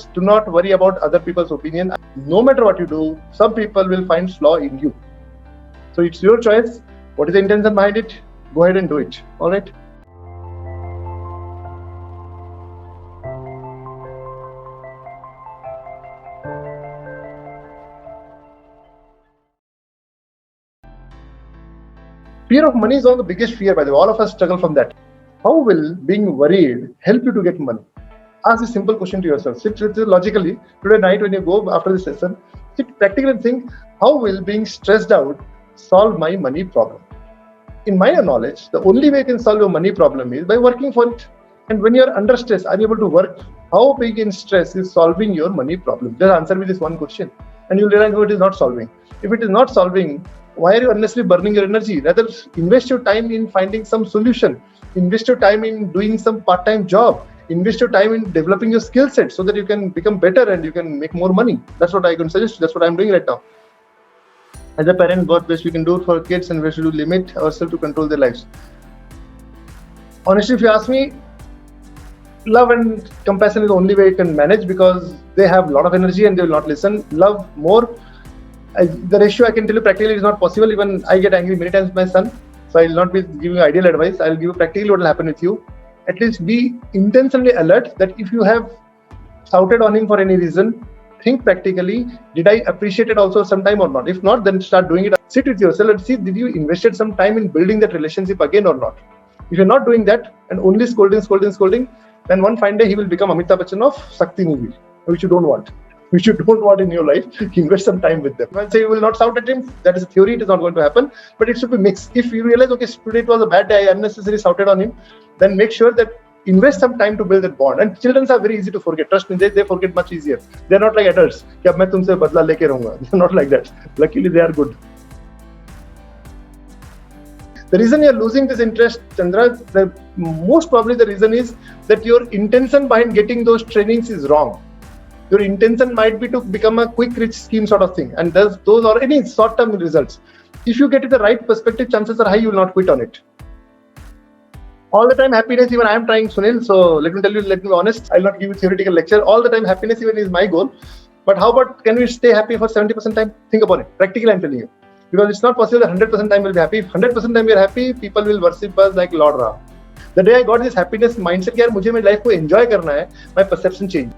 success. Do not worry about other people's opinion. No matter what you do, some people will find flaw in you. So it's your choice. What is the intention behind it? Go ahead and do it. All right. Fear of money is one of the biggest fear, by the way. All of us struggle from that. How will being worried help you to get money? Ask this simple question to yourself. Sit logically. Today night when you go after the session, sit practically and think, how will being stressed out solve my money problem? In my knowledge, the only way you can solve your money problem is by working for it. And when you're under stress, are you able to work? How big in stress is solving your money problem? Just answer me this one question and you'll realize, no, it is not solving. If it is not solving, why are you unnecessarily burning your energy? Rather, invest your time in finding some solution. Invest your time in doing some part-time job. Invest your time in developing your skill set so that you can become better and you can make more money. That's what I can suggest. That's what I'm doing right now. As a parent, what best we can do for kids and we should limit ourselves to control their lives. Honestly, if you ask me, love and compassion is the only way you can manage because they have a lot of energy and they will not listen. Love more. The ratio I can tell you practically is not possible. Even I get angry many times with my son. So I will not be giving ideal advice. I will give you practically what will happen with you. At least be intentionally alert that if you have shouted on him for any reason, think practically, did I appreciate it also sometime or not? If not, then start doing it. Sit with yourself and see, did you invested some time in building that relationship again or not? If you're not doing that and only scolding, then one fine day he will become Amitabh Bachchan of Shakti movie, which you don't want. Which you don't want in your life. Invest some time with them. When say you will not shout at him, that is a theory, it is not going to happen, but it should be mixed. If you realize, okay, today it was a bad day, I unnecessarily shouted on him, then make sure that invest some time to build that bond. And children are very easy to forget. Trust me, they forget much easier. They're not like adults. They're not like that. Luckily, they are good. The reason you're losing this interest, Chandra, most probably the reason is that your intention behind getting those trainings is wrong. Your intention might be to become a quick rich scheme sort of thing. And those are any short-term results. If you get it the right perspective, chances are high you will not quit on it. All the time happiness, even I am trying, Sunil. So let me tell you, let me be honest. I'll not give you theoretical lecture. All the time happiness even is my goal. But how about can we stay happy for 70% time? Think about it. Practically, I'm telling you. Because it's not possible that 100% time will be happy. If 100% time we are happy, people will worship us like Lord Ram. The day I got this happiness mindset, यार मुझे मेरी life को enjoy करना है, my perception changed.